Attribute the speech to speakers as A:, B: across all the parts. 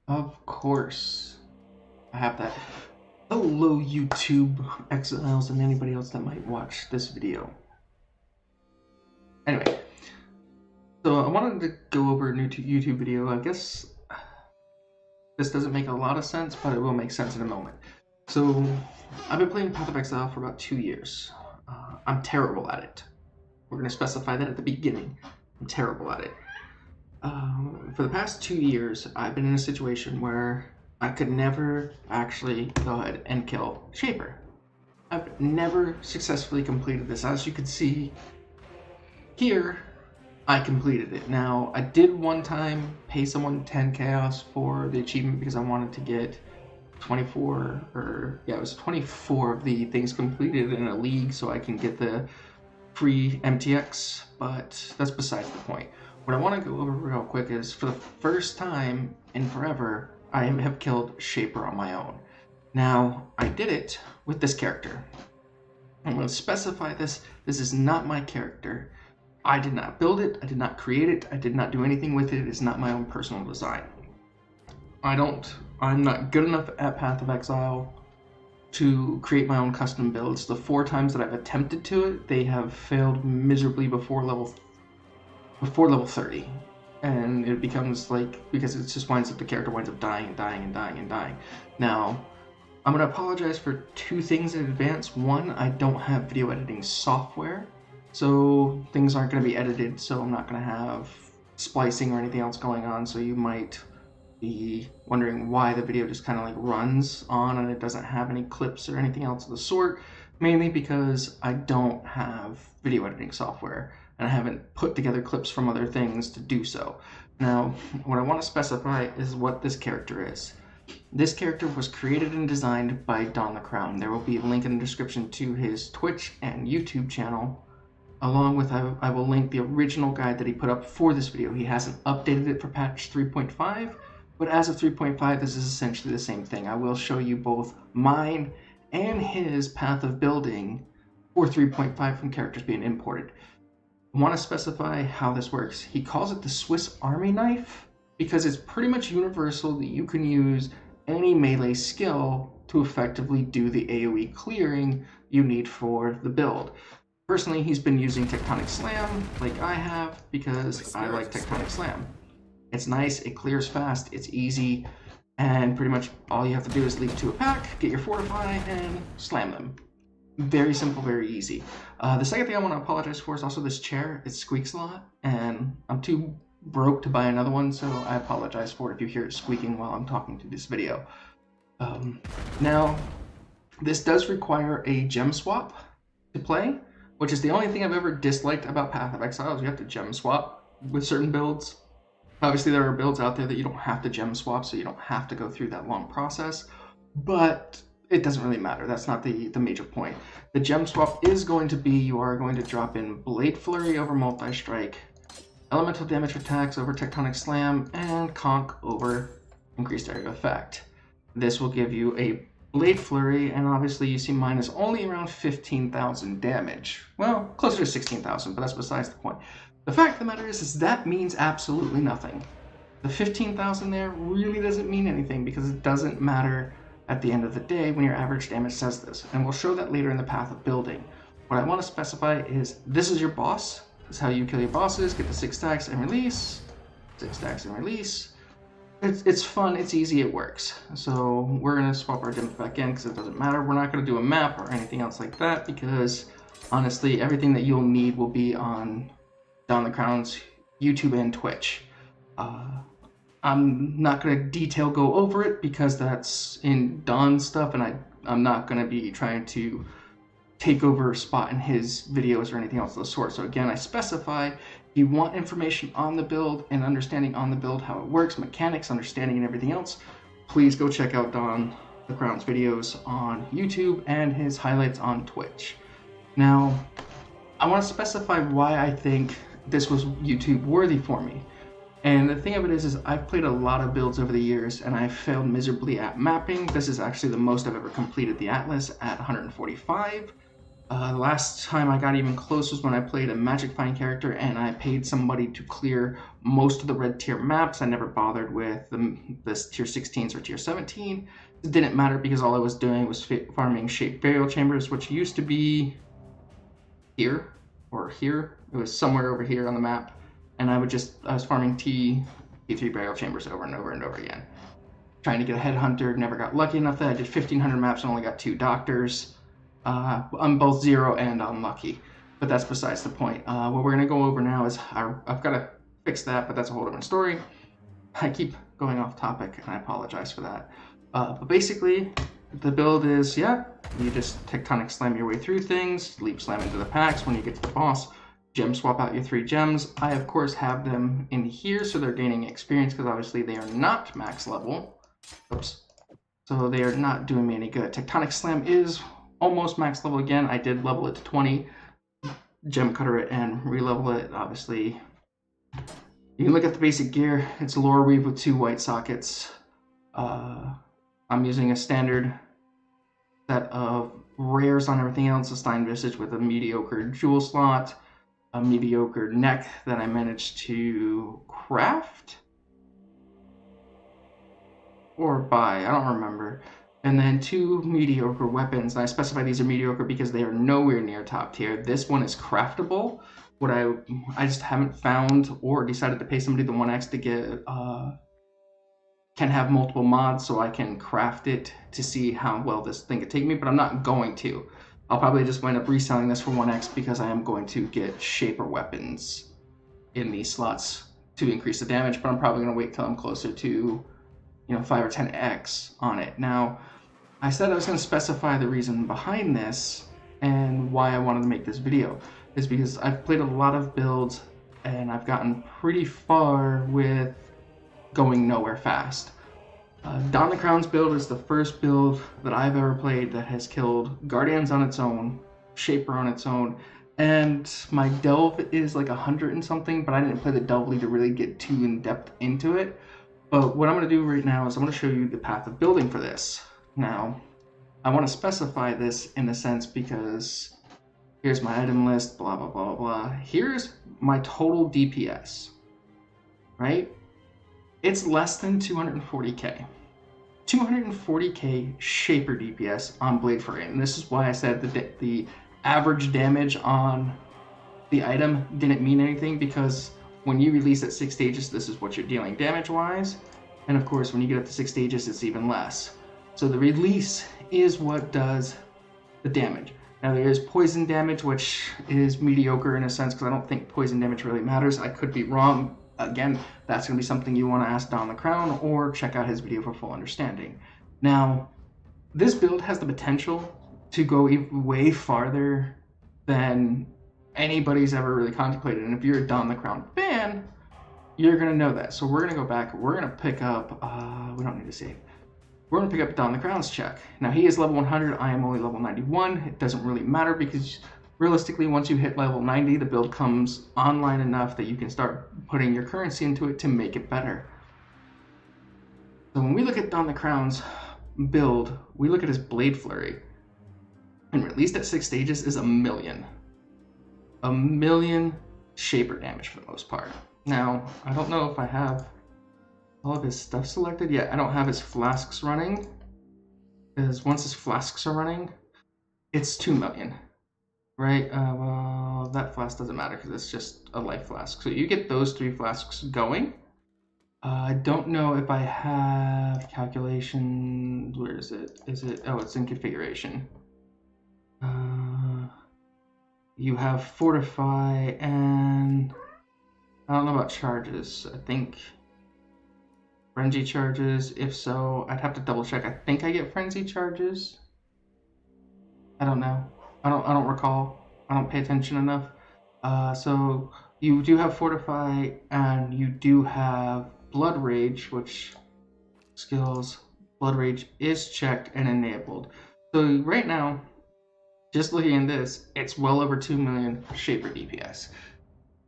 A: Of course, I have that. Hello, YouTube exiles and anybody else that might watch this video. Anyway, so I wanted to go over a new YouTube video. I guess this doesn't make a lot of sense, but it will make sense in a moment. So I've been playing Path of Exile for about 2 years. I'm terrible at it. We're going to specify that at the beginning. I'm terrible at it. For the past 2 years, I've been in a situation where I could never actually go ahead and kill Shaper. I've never successfully completed this. As you can see here, I completed it. Now, I did one time pay someone 10 chaos for the achievement because I wanted to get 24 of the things completed in a league so I can get the free MTX, but that's besides the point. What I want to go over real quick is, for the first time in forever, I have killed Shaper on my own. Now, I did it with this character. I'm going to specify this. This is not my character. I did not build it. I did not create it. I did not do anything with it. It is not my own personal design. I'm not good enough at Path of Exile to create my own custom builds. The 4 times that I've attempted to it, they have failed miserably before level 30. And it becomes like, because it just winds up, the character winds up dying and dying and dying and dying. Now, I'm going to apologize for 2 things in advance. One, I don't have video editing software, so things aren't going to be edited, so I'm not going to have splicing or anything else going on, so you might be wondering why the video just kind of like runs on and it doesn't have any clips or anything else of the sort, mainly because I don't have video editing software and I haven't put together clips from other things to do so. Now, what I want to specify is what this character is. This character was created and designed by DontheCrown. There will be a link in the description to his Twitch and YouTube channel, along with I will link the original guide that he put up for this video. He hasn't updated it for patch 3.5, but as of 3.5, this is essentially the same thing. I will show you both mine and his path of building for 3.5 from characters being imported. I want to specify how this works. He calls it the Swiss Army knife because it's pretty much universal that you can use any melee skill to effectively do the AoE clearing you need for the build. Personally, he's been using Tectonic Slam like I have because I like Tectonic Slam. It's nice, it clears fast, it's easy, and pretty much all you have to do is leap to a pack, get your Fortify, and slam them. Very simple, very easy. The second thing I want to apologize for is also this chair. It squeaks a lot, and I'm too broke to buy another one, so I apologize for it if you hear it squeaking while I'm talking to this video. Now, this does require a gem swap to play, which is the only thing I've ever disliked about Path of Exile is you have to gem swap with certain builds. Obviously, there are builds out there that you don't have to gem swap, so you don't have to go through that long process, but it doesn't really matter. That's not the major point. The gem swap is going to be, you are going to drop in Blade Flurry over Multi-Strike, Elemental Damage Attacks over Tectonic Slam, and Conk over Increased Area Effect. This will give you a Blade Flurry, and obviously you see mine is only around 15,000 damage. Well, closer to 16,000, but that's besides the point. The fact of the matter is that means absolutely nothing. The 15,000 there really doesn't mean anything because it doesn't matter at the end of the day when your average damage says this. And we'll show that later in the path of building. What I want to specify is this is your boss. This is how you kill your bosses. Get the 6 stacks and release. 6 stacks and release. It's fun, it's easy, it works. So we're going to swap our gems back in because it doesn't matter. We're not going to do a map or anything else like that because honestly everything that you'll need will be on DontheCrown's YouTube and Twitch. I'm not going to go over it because that's in Don's stuff and I'm not going to be trying to take over a spot in his videos or anything else of the sort. So again, I specify if you want information on the build and understanding on the build, how it works, mechanics, understanding and everything else, please go check out DontheCrown's videos on YouTube and his highlights on Twitch. Now, I want to specify why I think this was YouTube worthy for me. And the thing of it is I've played a lot of builds over the years and I've failed miserably at mapping. This is actually the most I've ever completed the Atlas at 145. The last time I got even close was when I played a Magic Find character and I paid somebody to clear most of the red tier maps. I never bothered with the tier 16s or tier 17. It didn't matter because all I was doing was farming shaped burial chambers, which used to be here or here. It was somewhere over here on the map. And I was farming T3 burial chambers over and over and over again. Trying to get a headhunter, never got lucky enough that I did 1,500 maps and only got 2 doctors. I'm both 0 and unlucky, but that's besides the point. What we're gonna go over now is I've got to fix that, but that's a whole different story. I keep going off topic, and I apologize for that. But basically, the build is, yeah, you just tectonic slam your way through things, leap slam into the packs. When you get to the boss, gem swap out your 3 gems. I, of course, have them in here, so they're gaining experience, because obviously they are not max level. Oops. So they are not doing me any good. Tectonic slam is almost max level again. I did level it to 20, gem cutter it, and re-level it. Obviously, you can look at the basic gear. It's lore weave with 2 white sockets. I'm using a standard set of rares on everything else. A Stein Visage with a mediocre jewel slot, a mediocre neck that I managed to craft or buy. I don't remember. And then 2 mediocre weapons. And I specify these are mediocre because they are nowhere near top tier. This one is craftable. What I just haven't found or decided to pay somebody the 1x to get can have multiple mods, so I can craft it to see how well this thing could take me, but I'm not going to. I'll probably just wind up reselling this for 1x because I am going to get shaper weapons in these slots to increase the damage, but I'm probably going to wait till I'm closer to 5 or 10x on it. Now, I said I was going to specify the reason behind this and why I wanted to make this video is because I've played a lot of builds and I've gotten pretty far with going nowhere fast. DontheCrown's build is the first build that I've ever played that has killed Guardians on its own, Shaper on its own, and my Delve is like 100 and something, but I didn't play the Delve League to really get too in depth into it. But what I'm going to do right now is I'm going to show you the path of building for this. Now, I want to specify this in a sense because here's my item list, blah, blah, blah, blah. Here's my total DPS, right? It's less than 240k. 240k Shaper DPS on Blade Furry. And this is why I said that the average damage on the item didn't mean anything, because when you release at 6 stages, this is what you're dealing damage-wise. And of course, when you get up to 6 stages, it's even less. So the release is what does the damage. Now there is poison damage, which is mediocre in a sense, because I don't think poison damage really matters. I could be wrong. Again, that's going to be something you want to ask DontheCrown or check out his video for full understanding. Now, this build has the potential to go way farther than anybody's ever really contemplated. And if you're a DontheCrown fan, you're going to know that. So we're going to go back. We're going to pick up, we don't need to save. We're going to pick up DontheCrown's check. Now, he is level 100. I am only level 91. It doesn't really matter because realistically, once you hit level 90, the build comes online enough that you can start putting your currency into it to make it better. So when we look at DontheCrown's build, we look at his Blade Flurry. And released at 6 stages is 1 million. 1 million Shaper damage for the most part. Now, I don't know if I have all of his stuff selected yet. I don't have his flasks running, because once his flasks are running, it's 2 million. Right, well, that flask doesn't matter because it's just a life flask. So you get those 3 flasks going. I don't know if I have calculation. Where is it? Oh, it's in configuration. You have fortify and I don't know about charges. I think frenzy charges. If so, I'd have to double check. I think I get frenzy charges. I don't know. I don't recall. I don't pay attention enough. So you do have Fortify, and you do have Blood Rage, which skills Blood Rage is checked and enabled. So right now, just looking at this, it's well over 2 million Shaper DPS.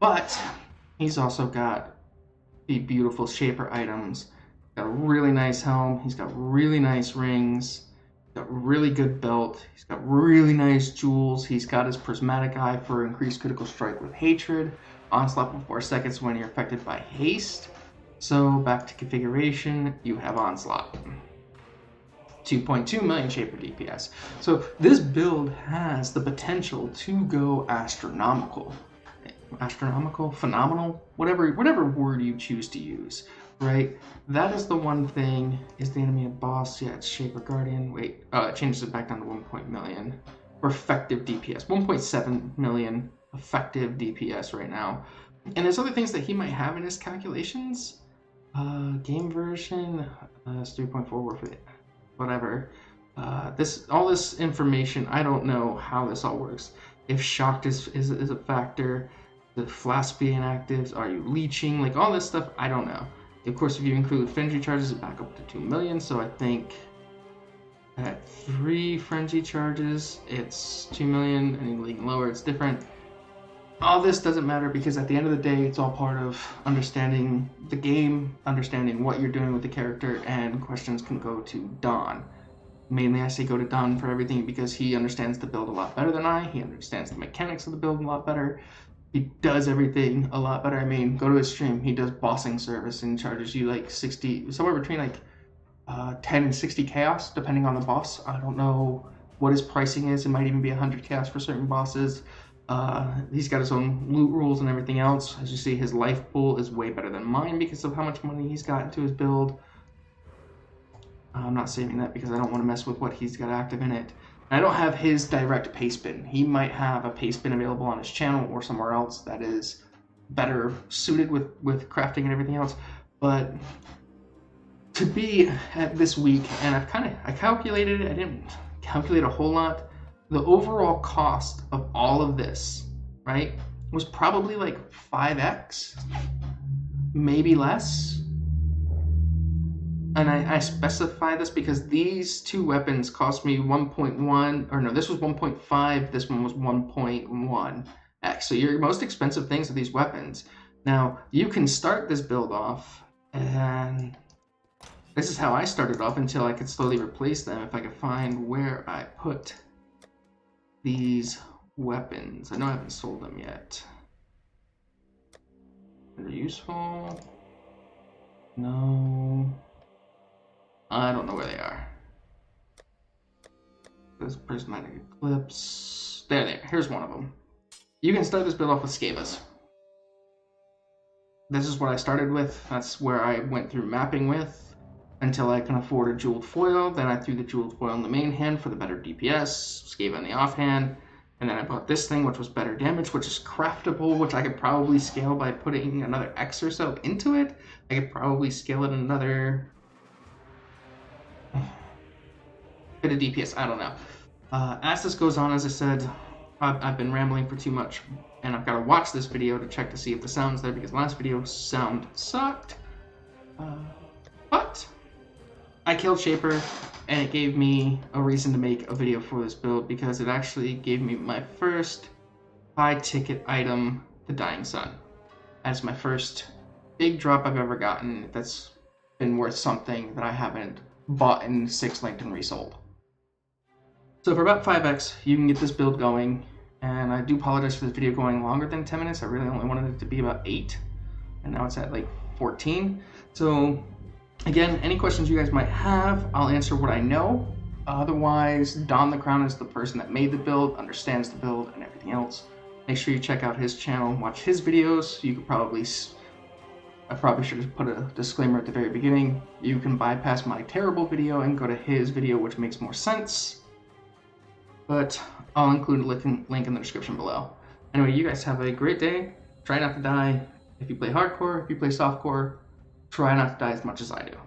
A: But he's also got the beautiful Shaper items. Got a really nice helm. He's got really nice rings. got really good belt. He's got really nice jewels. He's got his prismatic eye for increased critical strike with hatred. Onslaught for 4 seconds when you're affected by haste. So back to configuration, you have Onslaught. 2.2 million Shaper DPS. So this build has the potential to go astronomical. Astronomical? Phenomenal? Whatever word you choose to use, right? That is the one thing. Is the enemy a boss? Yeah, it's Shaper Guardian. Wait, it changes it back down to 1 million for effective DPS. 1.7 million effective DPS right now. And there's other things that he might have in his calculations. Game version, it's 3.4 worth it. Whatever. All this information, I don't know how this all works. If shocked is a factor, the flask being actives, are you leeching, like all this stuff, I don't know. Of course, if you include frenzy charges, it's back up to 2 million. So I think at 3 frenzy charges, it's 2 million. Anything lower, it's different. All this doesn't matter because at the end of the day, it's all part of understanding the game, understanding what you're doing with the character, and questions can go to Don. Mainly I say go to Don for everything because he understands the build a lot better than I. He understands the mechanics of the build a lot better. He does everything a lot better. I mean, go to his stream. He does bossing service and charges you like 60, somewhere between like 10 and 60 chaos, depending on the boss. I don't know what his pricing is. It might even be 100 chaos for certain bosses. He's got his own loot rules and everything else. As you see, his life pool is way better than mine because of how much money he's got into his build. I'm not saving that because I don't want to mess with what he's got active in it. I don't have his direct paste bin. He might have a paste bin available on his channel or somewhere else that is better suited with crafting and everything else. But to be at this week, and I calculated it, I didn't calculate a whole lot. The overall cost of all of this, right, was probably like 5x, maybe less. And I specify this because these two weapons cost me 1.1, or no, this was 1.5, this one was 1.1x. So your most expensive things are these weapons. Now, you can start this build off, and this is how I started off until I could slowly replace them if I could find where I put these weapons. I know I haven't sold them yet. They're useful. No. I don't know where they are. There's prismatic eclipse. There. Here's one of them. You can start this build off with Scavas. This is what I started with. That's where I went through mapping with until I can afford a jeweled foil. Then I threw the jeweled foil in the main hand for the better DPS, Scava in the offhand, and then I bought this thing, which was better damage, which is craftable, which I could probably scale by putting another X or so into it. I could probably scale it another bit of DPS, I don't know. As this goes on, as I said, I've been rambling for too much, and I've got to watch this video to check to see if the sound's there, because last video sound sucked. But I killed Shaper, and it gave me a reason to make a video for this build, because it actually gave me my first high-ticket item, the Dying Sun. That's my first big drop I've ever gotten that's been worth something that I haven't bought in 6 linked and resold. So for about 5x, you can get this build going, and I do apologize for this video going longer than 10 minutes. I really only wanted it to be about 8, and now it's at like 14. So again, any questions you guys might have, I'll answer what I know. Otherwise, DontheCrown is the person that made the build, understands the build, and everything else. Make sure you check out his channel and watch his videos. You could probably, I probably should have put a disclaimer at the very beginning. You can bypass my terrible video and go to his video, which makes more sense. But I'll include a link in the description below. Anyway, you guys have a great day. Try not to die. If you play hardcore, if you play softcore, try not to die as much as I do.